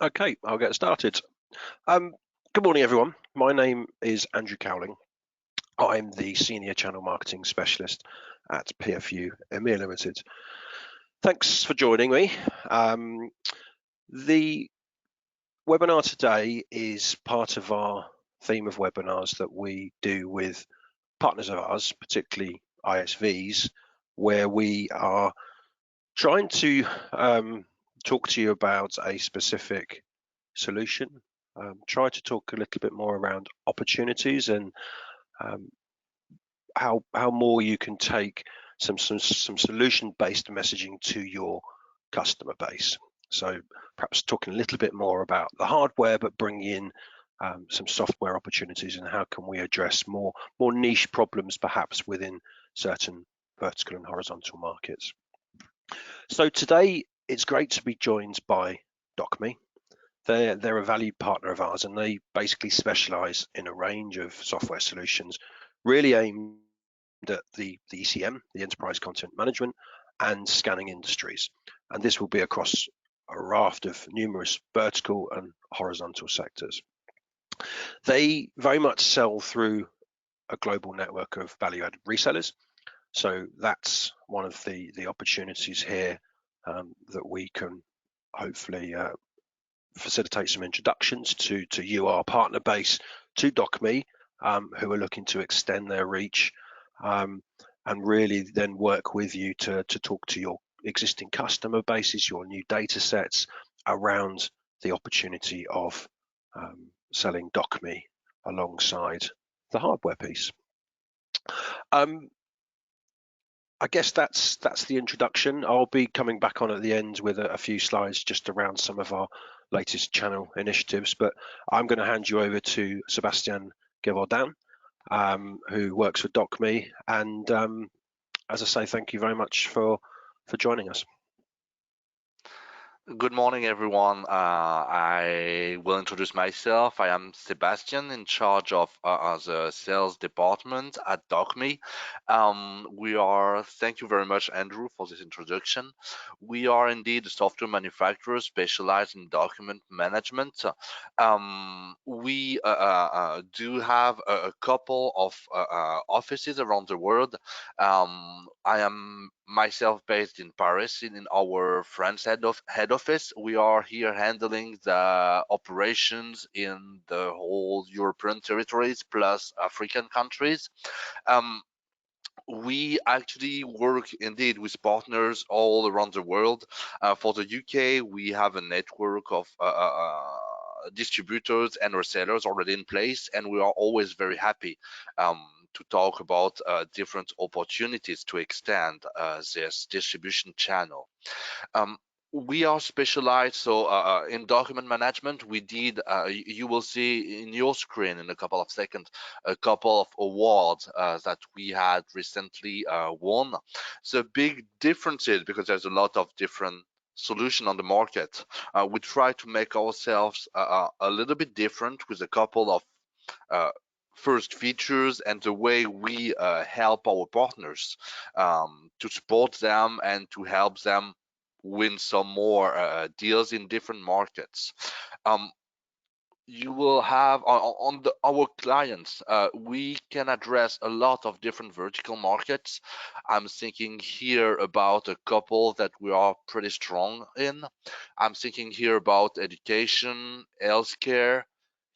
Okay, I'll get started. Um, Good morning, everyone. My name is Andrew Cowling. I'm the Senior Channel Marketing Specialist at PFU EMEA Limited. Thanks for joining me. The webinar today is part of our theme of webinars that we do with partners of ours, particularly ISVs, where we are trying to talk to you about a specific solution. Try to talk a little bit more around opportunities and um, how more you can take some solution-based messaging to your customer base. So perhaps talking a little bit more about the hardware, but bring in some software opportunities and how can we address more niche problems perhaps within certain vertical and horizontal markets. So today it's great to be joined by Dokmee. They're a valued partner of ours, and they basically specialize in a range of software solutions, really aimed at the ECM, the enterprise content management, and scanning industries. And this will be across a raft of numerous vertical and horizontal sectors. They very much sell through a global network of value-added resellers. So that's one of the opportunities here that we can hopefully facilitate some introductions to you, our partner base, to Dokmee, who are looking to extend their reach and really then work with you to talk to your existing customer bases, your new data sets around the opportunity of selling Dokmee alongside the hardware piece. I guess that's the introduction. I'll be coming back on at the end with a few slides just around some of our latest channel initiatives, but I'm going to hand you over to Sebastian Gevaudan, who works for Dokmee, and as I say, thank you very much for joining us. Good morning, everyone. I will introduce myself. I am Sebastian, in charge of the sales department at Dokmee. Thank you very much, Andrew, for this introduction. We are indeed a software manufacturer specialized in document management. We do have a couple of offices around the world. I am myself based in Paris in our France head office. We are here handling the operations in the whole European territories plus African countries. We actually work indeed with partners all around the world. For the UK, we have a network of distributors and resellers already in place, and we are always very happy to talk about different opportunities to extend this distribution channel. We are specialized, so in document management, we did, you will see in your screen in a couple of seconds, a couple of awards that we had recently won. So big differences, because there's a lot of different solution on the market. We try to make ourselves a little bit different with a couple of first features and the way we help our partners to support them and to help them win some more deals in different markets. You will have on our clients, we can address a lot of different vertical markets. I'm thinking here about a couple that we are pretty strong in. I'm thinking here about education, healthcare,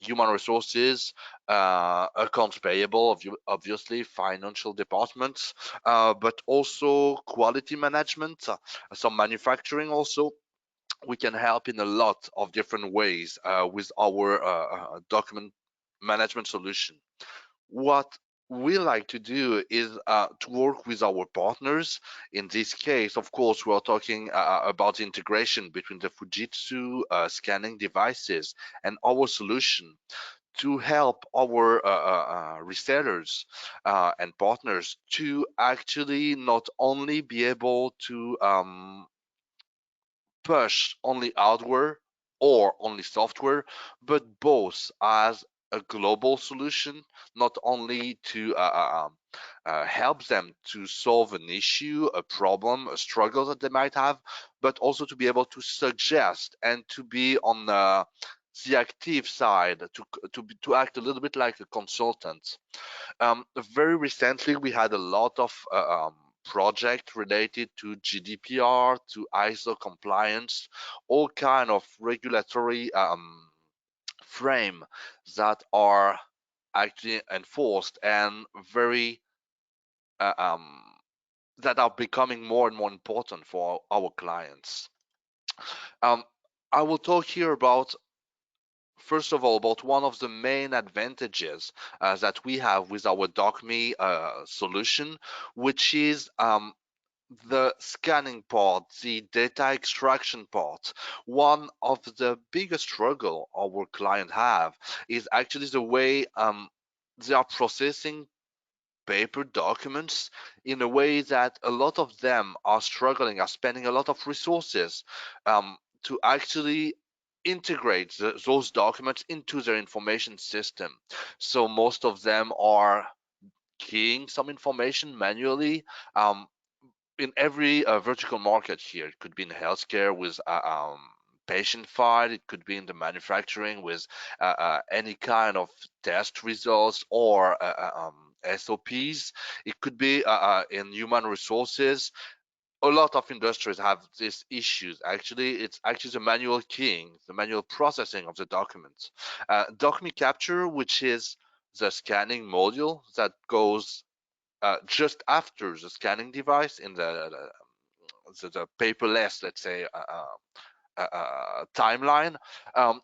human resources, accounts payable, obviously financial departments, but also quality management, some manufacturing also. We can help in a lot of different ways with our document management solution. What we like to do is to work with our partners. In this case, of course, we are talking about integration between the Fujitsu scanning devices and our solution to help our resellers and partners to actually not only be able to push only hardware or only software, but both as a global solution, not only to help them to solve an issue, a problem, a struggle that they might have, but also to be able to suggest and to be on the active side, to act a little bit like a consultant. Very recently, we had a lot of project related to GDPR, to ISO compliance, all kind of regulatory frame that are actually enforced and very uh, um, that are becoming more and more important for our clients. Um, I will talk here about, first of all, about one of the main advantages that we have with our Dokmee solution, which is the scanning part, the data extraction part. One of the biggest struggle our client have is actually the way they are processing paper documents in a way that a lot of them are struggling, are spending a lot of resources to actually integrate those documents into their information system. So most of them are keying some information manually. In every vertical market here. It could be in healthcare with patient file. It could be in the manufacturing with any kind of test results or SOPs. It could be in human resources. A lot of industries have these issues. Actually, it's actually the manual keying, the manual processing of the documents. Document capture, which is the scanning module that goes just after the scanning device in the paperless, let's say, timeline.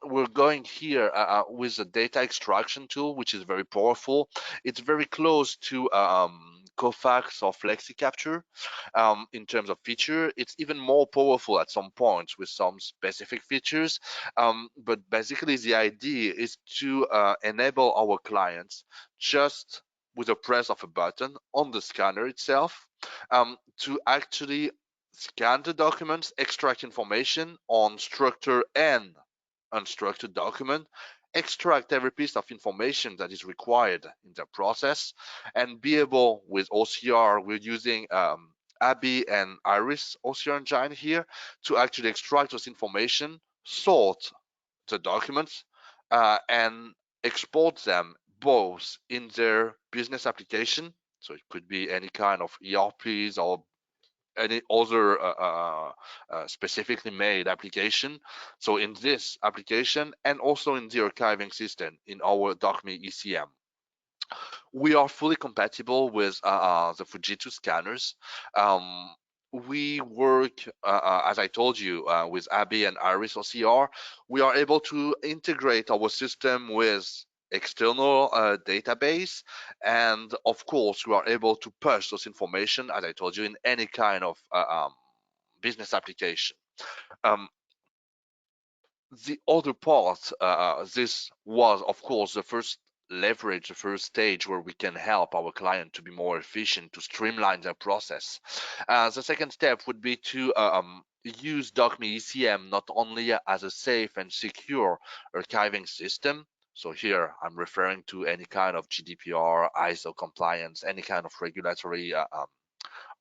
We're going here with a data extraction tool, which is very powerful. It's very close to Cofax or FlexiCapture in terms of feature. It's even more powerful at some points with some specific features. But basically, the idea is to enable our clients just with a press of a button on the scanner itself to actually scan the documents, extract information on structured and unstructured document, extract every piece of information that is required in the process, and be able with OCR, we're using ABI and Iris OCR engine here to actually extract those information, sort the documents, and export them both in their business application. So it could be any kind of ERPs or any other specifically made application. So in this application and also in the archiving system in our Dokmee ECM. We are fully compatible with the Fujitsu scanners. We work, as I told you, with ABI and Iris OCR. We are able to integrate our system with external database, and of course we are able to push those information, as I told you, in any kind of business application. um, the other part, this was of course the first leverage, the first stage where we can help our client to be more efficient, to streamline their process. The second step would be to use Dokmee ECM not only as a safe and secure archiving system. So here I'm referring to any kind of GDPR, ISO compliance, any kind of regulatory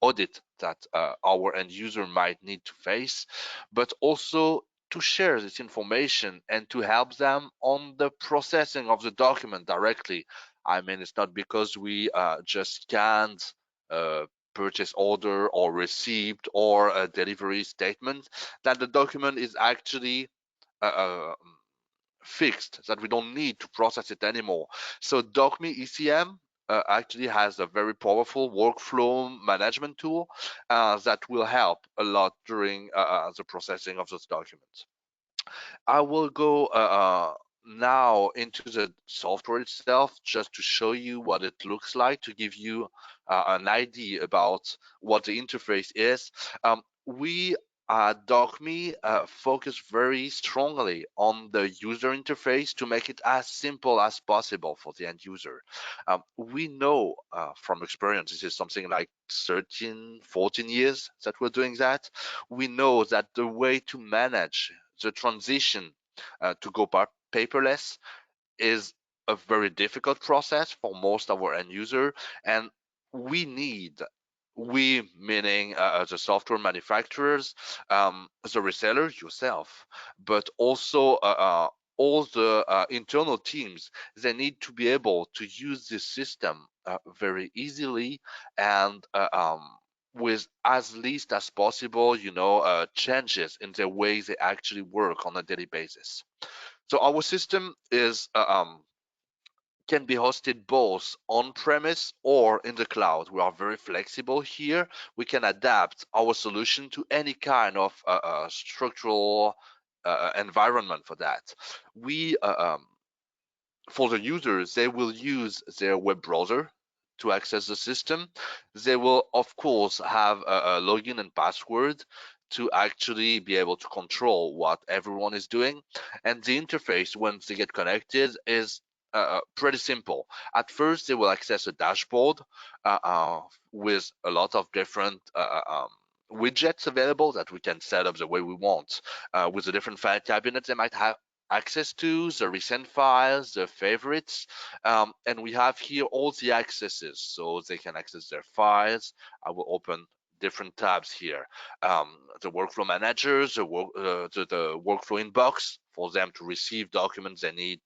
audit that our end user might need to face, but also to share this information and to help them on the processing of the document directly. I mean, it's not because we just scanned a purchase order or receipt or a delivery statement that the document is actually fixed, that we don't need to process it anymore. So Dokmee ECM actually has a very powerful workflow management tool that will help a lot during the processing of those documents. I will go now into the software itself just to show you what it looks like, to give you an idea about what the interface is. We at Dokmee focus very strongly on the user interface to make it as simple as possible for the end user. We know from experience, this is something like 13, 14 years that we're doing that. We know that the way to manage the transition to go paperless is a very difficult process for most of our end user, and we need We, meaning the software manufacturers, the reseller yourself, but also all the internal teams, they need to be able to use this system very easily and with as least as possible, changes in the way they actually work on a daily basis. So our system is can be hosted both on-premise or in the cloud. We are very flexible here. We can adapt our solution to any kind of structural environment for that. We For the users, they will use their web browser to access the system. They will, of course, have a login and password to actually be able to control what everyone is doing. And the interface, once they get connected, is pretty simple. At first, they will access a dashboard uh, uh, with a lot of different widgets available that we can set up the way we want. With the different file cabinets they might have access to, the recent files, the favorites, and we have here all the accesses, so they can access their files. I will open different tabs here. The workflow managers, the workflow inbox for them to receive documents they need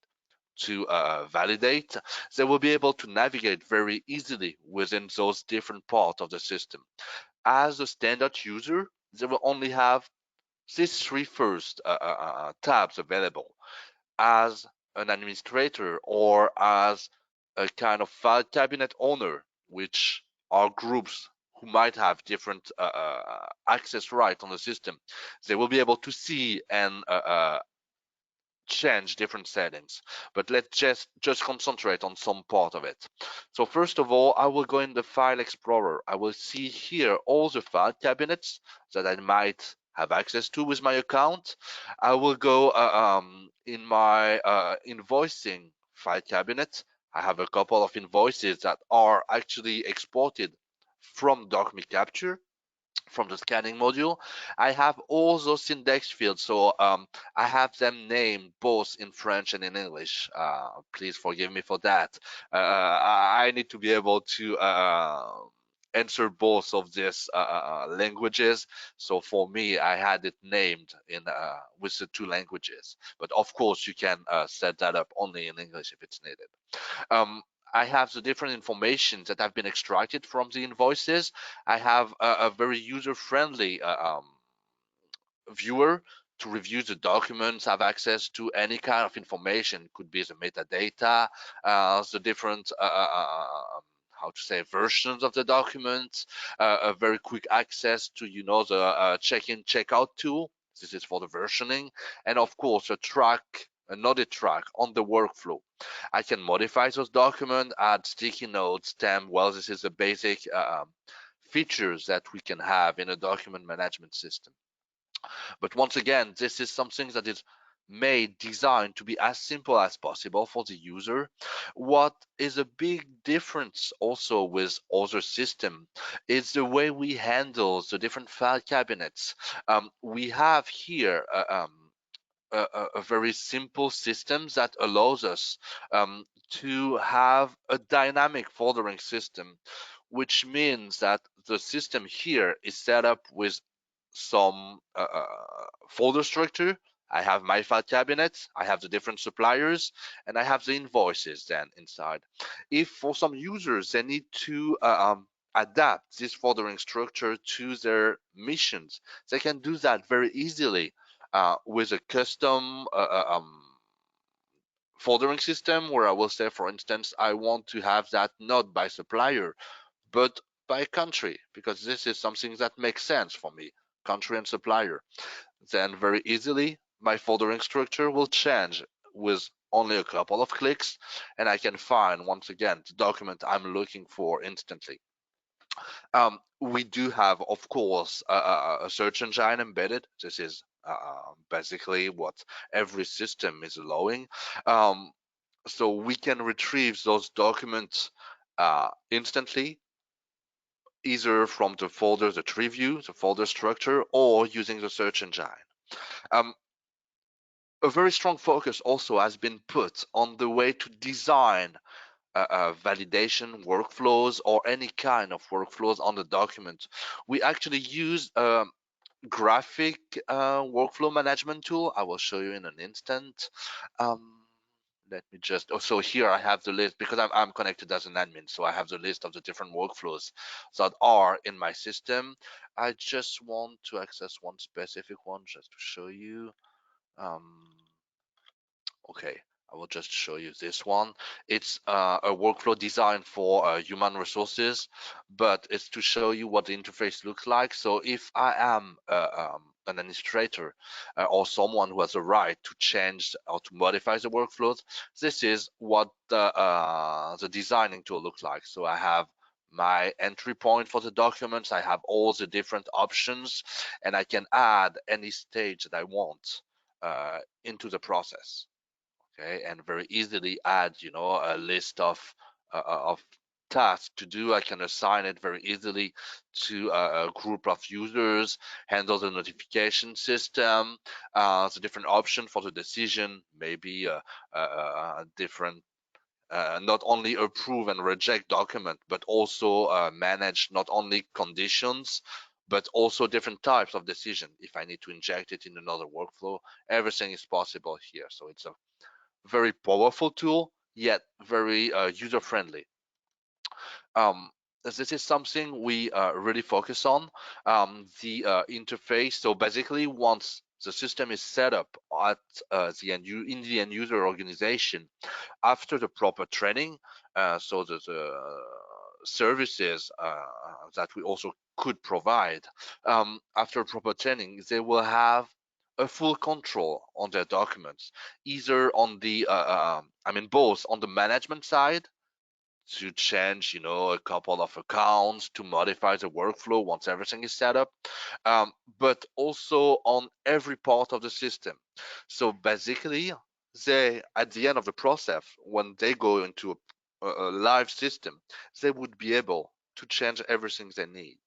to validate. They will be able to navigate very easily within those different parts of the system. As a standard user, they will only have these three first tabs available. As an administrator or as a kind of file cabinet owner, which are groups who might have different access right on the system, they will be able to see and change different settings, but let's just concentrate on some part of it. So first of all, I will go in the file explorer. I will see here all the file cabinets that I might have access to with my account. I will go in my invoicing file cabinet. I have a couple of invoices that are actually exported from Dokmee Capture, from the scanning module. I have all those index fields, so I have them named both in French and in English. Please forgive me for that. I need to be able to answer both of these languages. So for me, I had it named in with the two languages. But of course, you can set that up only in English if it's needed. Um, I have the different information that have been extracted from the invoices. I have a very user-friendly viewer to review the documents, have access to any kind of information. Could be the metadata, the different how to say versions of the documents, a very quick access to the check-in check-out tool. This is for the versioning, and of course an audit track on the workflow. I can modify those documents, add sticky notes, stamp. Well, this is the basic features that we can have in a document management system. But once again, this is something that is designed to be as simple as possible for the user. What is a big difference also with other systems is the way we handle the different file cabinets. We have here a very simple system that allows us to have a dynamic foldering system, which means that the system here is set up with some folder structure. I have my file cabinet, I have the different suppliers, and I have the invoices then inside. If for some users they need to adapt this foldering structure to their missions, they can do that very easily with a custom foldering system where I will say, for instance, I want to have that not by supplier, but by country, because this is something that makes sense for me, country and supplier. Then very easily, my foldering structure will change with only a couple of clicks, and I can find, once again, the document I'm looking for instantly. We do have, of course, a search engine embedded. This is basically what every system is allowing. So we can retrieve those documents instantly, either from the folder, the tree view, the folder structure, or using the search engine. Um, a very strong focus also has been put on the way to design validation workflows or any kind of workflows on the document. We actually use graphic workflow management tool. I will show you in an instant. Um, Let me just, oh, so here I have the list because I'm connected as an admin. So I have the list of the different workflows that are in my system. I just want to access one specific one just to show you. Um, Okay, I will just show you this one. It's a workflow designed for human resources, but it's to show you what the interface looks like. So if I am an administrator or someone who has a right to change or to modify the workflows, this is what the designing tool looks like. So I have my entry point for the documents. I have all the different options, and I can add any stage that I want into the process. Okay, and very easily add, a list of tasks to do. I can assign it very easily to a group of users, handle the notification system, the different option for the decision, maybe a different not only approve and reject document, but also manage not only conditions, but also different types of decision. If I need to inject it in another workflow, everything is possible here. So it's a very powerful tool, yet very user friendly. Um, this is something we really focus on, the interface. So basically, once the system is set up at in the end user organization, after the proper training, so the services that we also could provide, after proper training, they will have a full control on their documents, either on the I mean both on the management side to change, a couple of accounts, to modify the workflow once everything is set up, but also on every part of the system. So basically, they, at the end of the process, when they go into a live system, they would be able to change everything they need.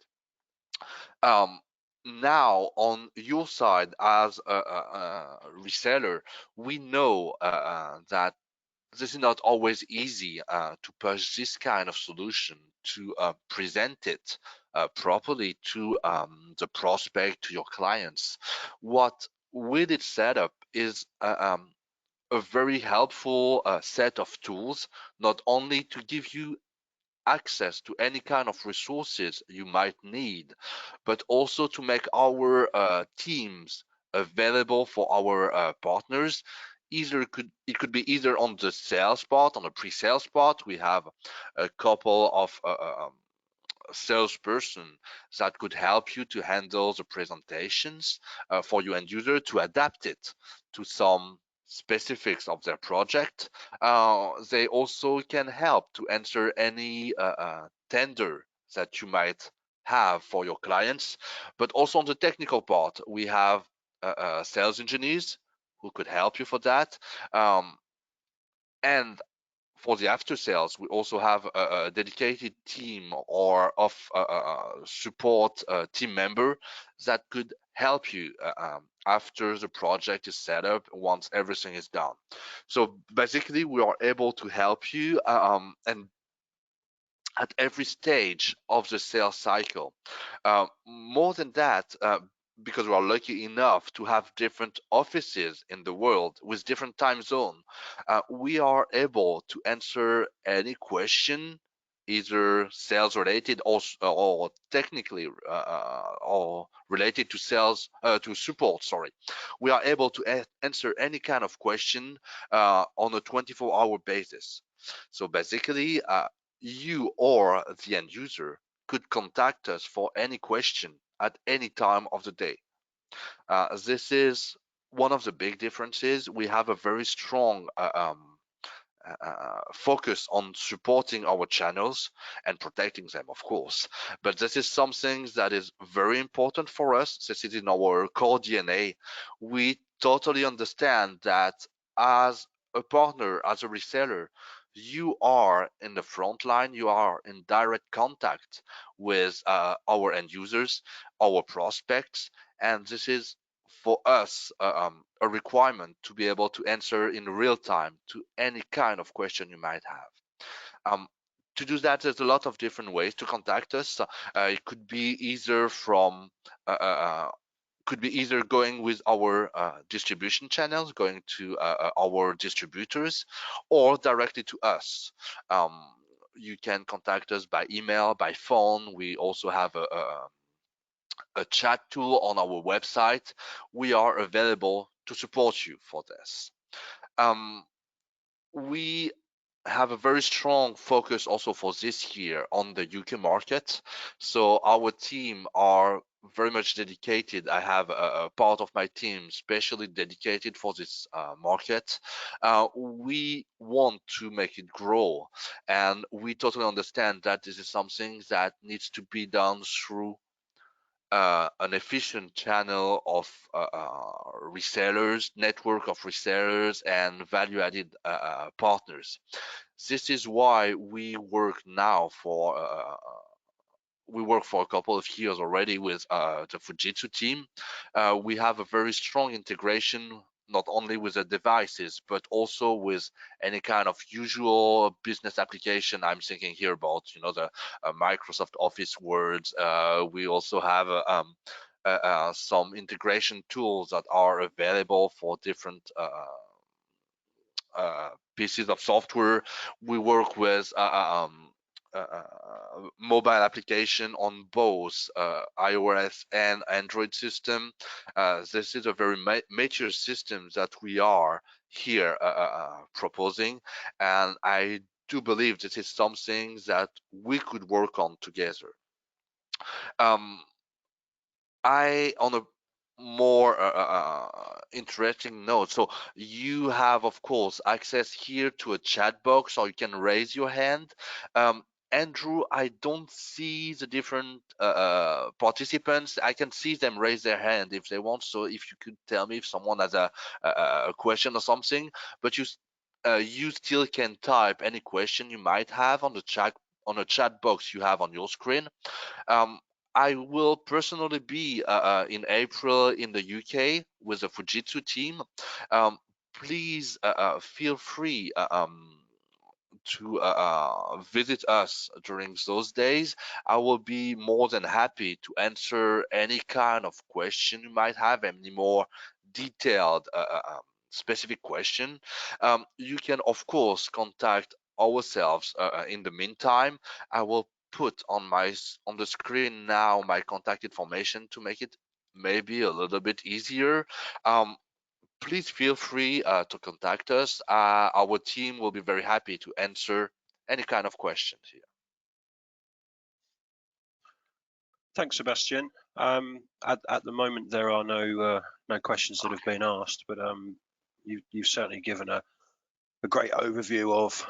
Um, Now, on your side as a reseller, we know that this is not always easy to push this kind of solution, to present it properly to the prospect, to your clients. What with its setup is a very helpful set of tools, not only to give you access to any kind of resources you might need, but also to make our teams available for our partners. Either it could be either on the sales part, on the pre-sales part. We have a couple of salesperson that could help you to handle the presentations for your end user, to adapt it to some specifics of their project. They also can help to answer any tender that you might have for your clients. But also on the technical part, we have sales engineers who could help you for that. And for the after sales, we also have a dedicated team or of support team member that could help you after the project is set up, once everything is done. So basically, we are able to help you and at every stage of the sales cycle. More than that, because we are lucky enough to have different offices in the world with different time zone, we are able to answer any question, either sales related or technically or related to sales to support. Sorry, we are able to answer any kind of question on a 24-hour basis. So basically, you or the end user could contact us for any question at any time of the day. This is one of the big differences. We have a very strong focus on supporting our channels and protecting them, of course. But this is something that is very important for us. This is in our core DNA. We totally understand that as a partner, as a reseller, you are in the front line, you are in direct contact with our end users, our prospects, and this is for us a requirement to be able to answer in real time to any kind of question you might have. To do that, there's a lot of different ways to contact us. It could be either from going with our distribution channels, going to our distributors, or directly to us. You can contact us by email, by phone. We also have a chat tool on our website. We are available to support you for this. We have a very strong focus also for this year on the UK market. So our team are very much dedicated. I have a part of my team specially dedicated for this market. We want to make it grow, and we totally understand that this is something that needs to be done through an efficient channel of resellers, network of resellers, and value-added partners. This is why we work for a couple of years already with the Fujitsu team. We have a very strong integration, not only with the devices, but also with any kind of usual business application. I'm thinking here about, the Microsoft Office Words. We also have some integration tools that are available for different pieces of software. We work with mobile application on both iOS and Android system. This is a very mature system that we are here proposing, and I do believe this is something that we could work on together. On a more interesting note, so you have, of course, access here to a chat box, or you can raise your hand. Andrew, I don't see the different participants. I can see them raise their hand if they want. So if you could tell me if someone has a question or something, but you still can type any question you might have on a chat box you have on your screen. I will personally be in April in the UK with the Fujitsu team. Please feel free to visit us during those days. I will be more than happy to answer any kind of question you might have, any more detailed specific question. You can, of course, contact ourselves in the meantime. I will put on the screen now my contact information to make it maybe a little bit easier. Please feel free to contact us. Our team will be very happy to answer any kind of questions here. Thanks, Sebastian. At the moment, there are no questions that have been asked, but you've certainly given a great overview of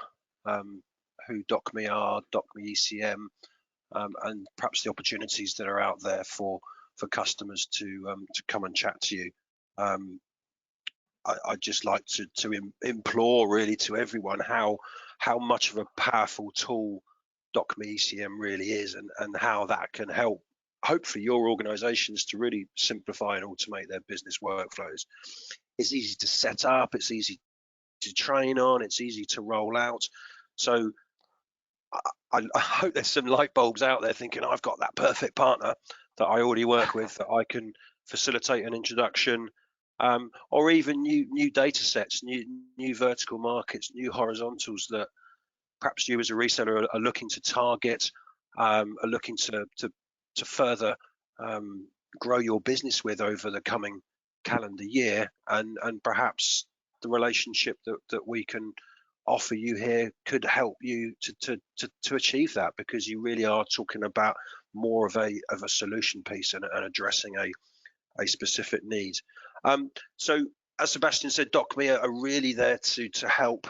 who Dokmee are, Dokmee ECM, and perhaps the opportunities that are out there for customers to come and chat to you. I'd just like to implore really to everyone how much of a powerful tool Dokmee ECM really is, and how that can help hopefully your organizations to really simplify and automate their business workflows. It's easy to set up, it's easy to train on, it's easy to roll out. So I hope there's some light bulbs out there thinking, I've got that perfect partner that I already work with, that I can facilitate an introduction, or even new data sets, new vertical markets, new horizontals that perhaps you as a reseller are looking to target, are looking to further grow your business with over the coming calendar year, and perhaps the relationship that we can offer you here could help you to achieve that, because you really are talking about more of a solution piece and addressing a specific need. So as Sebastian said, Dokmee are really there to help.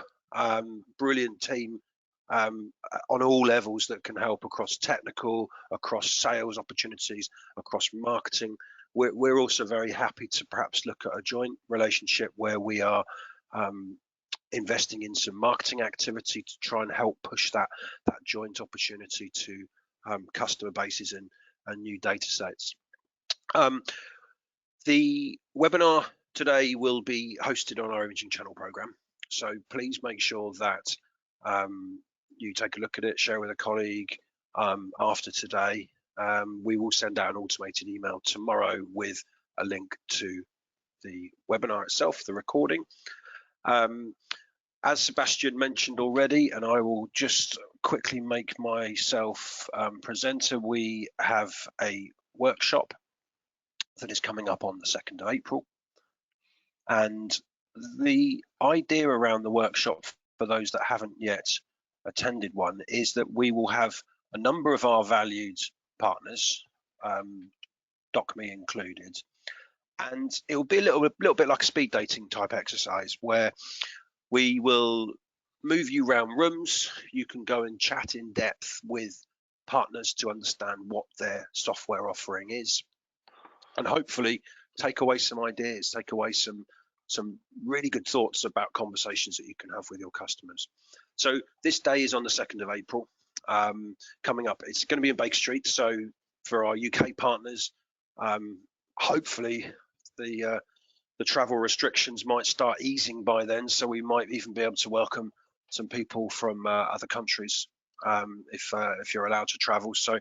Brilliant team on all levels that can help across technical, across sales opportunities, across marketing. We're also very happy to perhaps look at a joint relationship where we are investing in some marketing activity to try and help push that joint opportunity to customer bases and new data sets. The webinar today will be hosted on our imaging channel program, so please make sure that you take a look at it, share with a colleague after today. We will send out an automated email tomorrow with a link to the webinar itself, the recording. As Sebastian mentioned already, and I will just quickly make myself presenter, we have a workshop that is coming up on the 2nd of April. And the idea around the workshop, for those that haven't yet attended one, is that we will have a number of our valued partners, Dokmee included, and it will be a little bit like a speed dating type exercise where we will move you around rooms. You can go and chat in depth with partners to understand what their software offering is, and hopefully take away some ideas, take away some really good thoughts about conversations that you can have with your customers. So this day is on the 2nd of April. Coming up, it's going to be in Baker Street. So for our UK partners, hopefully the travel restrictions might start easing by then, so we might even be able to welcome some people from other countries if you're allowed to travel. So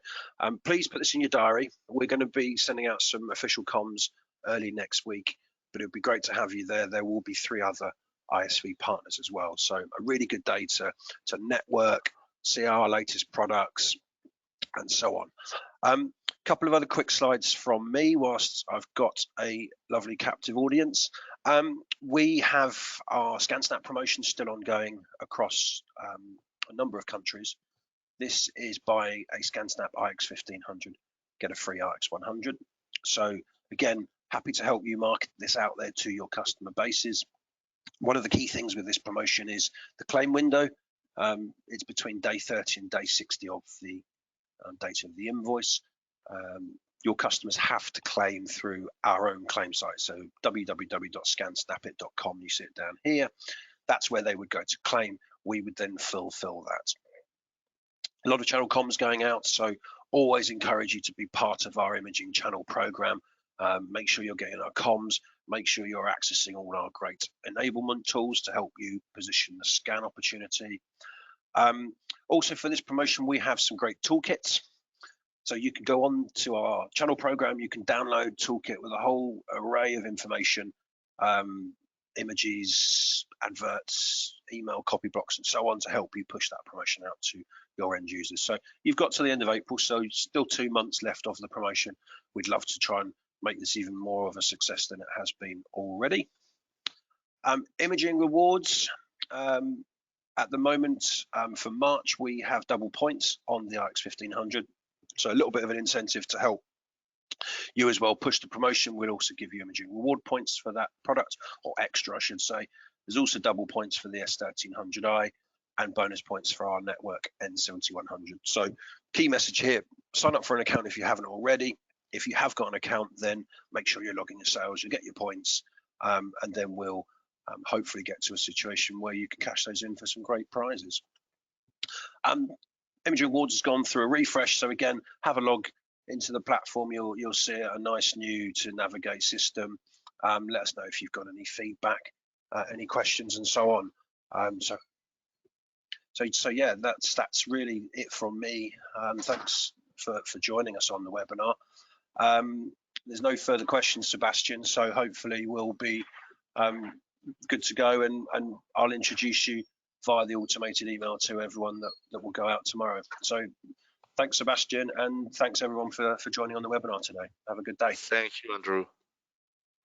please put this in your diary. We're going to be sending out some official comms early next week, but it would be great to have you there. There will be 3 other ISV partners as well. So a really good day to network, see our latest products, and so on. Couple of other quick slides from me whilst I've got a lovely captive audience. We have our ScanSnap promotion still ongoing across a number of countries. This is buy a ScanSnap IX1500, get a free IX100. So again, happy to help you market this out there to your customer bases. One of the key things with this promotion is the claim window. It's between day 30 and day 60 of the date of the invoice. Your customers have to claim through our own claim site. So www.scansnapit.com, you see it down here. That's where they would go to claim. We would then fulfill that. A lot of channel comms going out, so always encourage you to be part of our imaging channel program. Make sure you're getting our comms, make sure you're accessing all our great enablement tools to help you position the scan opportunity. Also for this promotion, we have some great toolkits. So you can go on to our channel program, you can download toolkit with a whole array of information, images, adverts, email copy blocks, and so on to help you push that promotion out to your end users. So you've got to the end of April, so still 2 months left of the promotion. We'd love to try and make this even more of a success than it has been already. Imaging rewards. At the moment, for March, we have double points on the IX1500. So a little bit of an incentive to help you as well push the promotion. We'll also give you imaging reward points for that product, or extra, I should say. There's also double points for the S1300i and bonus points for our network N7100. So key message here, sign up for an account if you haven't already. If you have got an account, then make sure you're logging your sales, you get your points, and then we'll hopefully get to a situation where you can cash those in for some great prizes. Imaging Awards has gone through a refresh, so again, have a log into the platform. You'll see a nice new to navigate system. Let us know if you've got any feedback, any questions, and so on. So yeah, that's really it from me. Thanks for joining us on the webinar. There's no further questions, Sebastian, so hopefully we'll be good to go, and I'll introduce you via the automated email to everyone that will go out tomorrow. So thanks, Sebastian, and thanks everyone for joining on the webinar today. Have a good day. Thank you, Andrew.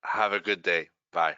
Have a good day. Bye.